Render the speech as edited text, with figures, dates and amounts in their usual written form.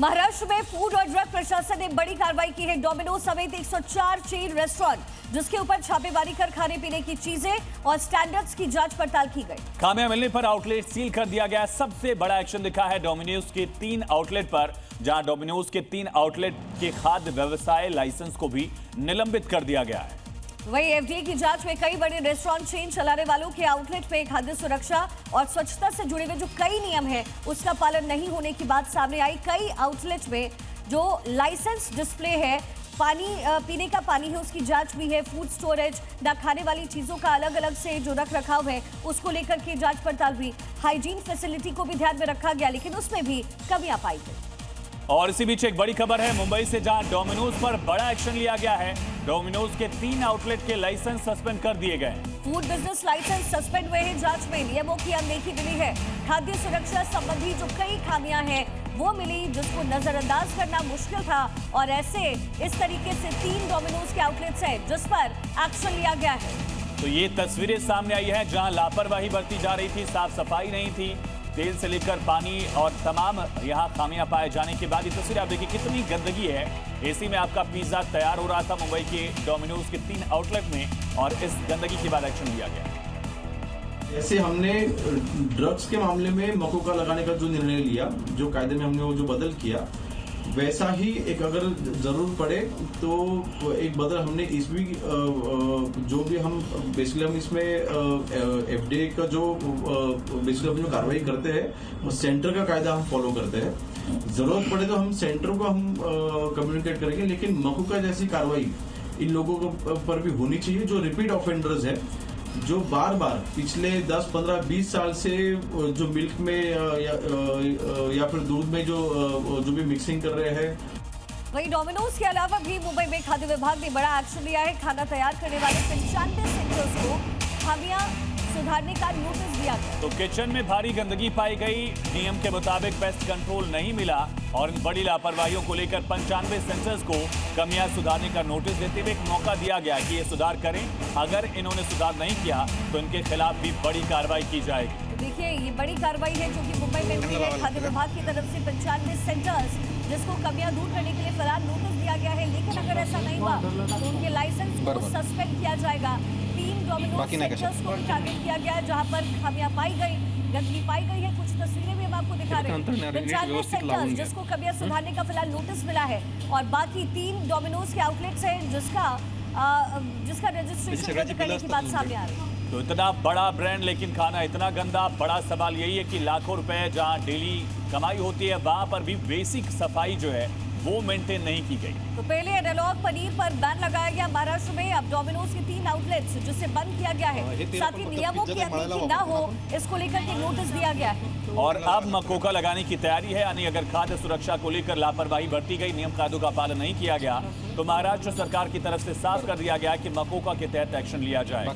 महाराष्ट्र में फूड और ड्रग प्रशासन ने बड़ी कार्रवाई की है। डोमिनोज समेत 104 चेन रेस्टोरेंट जिसके ऊपर छापेमारी कर खाने पीने की चीजें और स्टैंडर्ड्स की जांच पड़ताल की गई। खामियां मिलने पर आउटलेट सील कर दिया गया। सबसे बड़ा एक्शन दिखा है डोमिनोज के 3 आउटलेट पर, जहां डोमिनोज के 3 आउटलेट के खाद्य व्यवसाय लाइसेंस को भी निलंबित कर दिया गया है। वहीं एफडीए की जांच में कई बड़े रेस्टोरेंट चेन चलाने वालों के आउटलेट में खाद्य सुरक्षा और स्वच्छता से जुड़े हुए जो कई नियम हैं उसका पालन नहीं होने की बात सामने आई। कई आउटलेट में जो लाइसेंस डिस्प्ले है, पानी पीने का पानी है, उसकी जांच भी है। फूड स्टोरेज न खाने वाली चीजों का अलग अलग से जो रख रखाव है उसको लेकर के जांच पड़ताल हुई। हाइजीन फैसिलिटी को भी ध्यान में रखा गया, लेकिन उसमें भी कमियां पाई गई। और इसी बीच एक बड़ी खबर है मुंबई से, जहां डोमिनोज पर बड़ा एक्शन लिया गया है। डोमिनोज के 3 आउटलेट के लाइसेंस सस्पेंड कर दिए गए। फूड बिजनेस लाइसेंस सस्पेंड हुए हैं। जांच में नियमों की अनदेखी मिली है। खाद्य सुरक्षा संबंधी जो कई खामियां हैं वो मिली, जिसको नजरअंदाज करना मुश्किल था। और ऐसे इस तरीके से 3 डोमिनोज के आउटलेट्स हैं जिस पर एक्शन लिया गया है। तो ये तस्वीरें सामने आई हैं जहां लापरवाही बरती जा रही थी, साफ सफाई नहीं थी, तेल से लेकर पानी और तमाम यहाँ खामियां पाए जाने के बाद ये तस्वीर आप देखिए कितनी गंदगी है। एसी में आपका पिज्जा तैयार हो रहा था मुंबई के डोमिनोज के 3 आउटलेट में, और इस गंदगी के बाद एक्शन लिया गया। जैसे हमने ड्रग्स के मामले में मकोका लगाने का जो निर्णय लिया, जो कायदे में हमने वो जो बदल किया, वैसा ही एक अगर जरूर पड़े तो एक बदल हमने इसमें जो भी हम बेसिकली हम इसमें एफडीए का जो बेसिकली हम जो कार्रवाई करते हैं सेंटर का कायदा हम फॉलो करते हैं। जरूरत पड़े तो हम सेंटर को हम कम्युनिकेट करेंगे, लेकिन मकोका जैसी कार्रवाई इन लोगों पर भी होनी चाहिए जो रिपीट ऑफेंडर्स है, जो बार बार पिछले 10, 15, 20 साल से जो मिल्क में या फिर दूध में जो भी मिक्सिंग कर रहे हैं। वहीं डोमिनोज के अलावा भी मुंबई में खाद्य विभाग ने बड़ा एक्शन लिया है। खाना तैयार करने वाले 95 सेंटर्स को खामियां सुधारने का नोटिस दिया गया। तो किचन में भारी गंदगी पाई गई, नियम के मुताबिक पेस्ट कंट्रोल नहीं मिला, और इन बड़ी लापरवाहियों को लेकर 95 सेंटर्स को कमियां सुधारने का नोटिस देते हुए एक मौका दिया गया कि ये सुधार करें। अगर इन्होंने सुधार नहीं किया तो इनके खिलाफ भी बड़ी कार्रवाई की जाएगी। तो देखिए ये बड़ी कार्रवाई है जो कि मुंबई में हुई है। खाद्य विभाग की तरफ से 95 सेंटर्स जिसको कमियां दूर करने के लिए फिलहाल नोटिस दिया गया है, लेकिन अगर ऐसा नहीं हुआ तो उनके लाइसेंस को सस्पेंड किया जाएगा। 3 डोमिनोज सेंटर्स को भी टारगेट किया गया है जहां पर खामियां पाई गई, गंदगी पाई गई है। कुछ तस्वीरें भी हम आपको दिखा रहे हैं। 95 सेंटर्स जिसको कमियां सुधारने का फिलहाल नोटिस मिला है, और बाकी 3 डोमिनोज के आउटलेट्स हैं जिसका रजिस्ट्रेशन रद्द करने की बात सामने आ रही है। तो इतना बड़ा ब्रांड लेकिन खाना इतना गंदा। बड़ा सवाल यही है कि लाखों रुपए जहां डेली कमाई होती है वहां पर भी बेसिक सफाई जो है वो मेंटेन नहीं की गई। तो पहले एनालॉग पनीर पर बैन लगाया गया महाराष्ट्र में, अब डोमिनोज के 3 आउटलेट्स जिसे बंद किया गया है, साथ ही नियमों की अनदेखी न हो इसको लेकर के नोटिस दिया गया है। और अब मकोका लगाने की तैयारी है, यानी अगर खाद्य सुरक्षा को लेकर लापरवाही बरती गई, नियम कायदों का पालन नहीं किया गया, तो महाराष्ट्र सरकार की तरफ से साफ कर दिया गया कि मकोका के तहत एक्शन लिया जाए।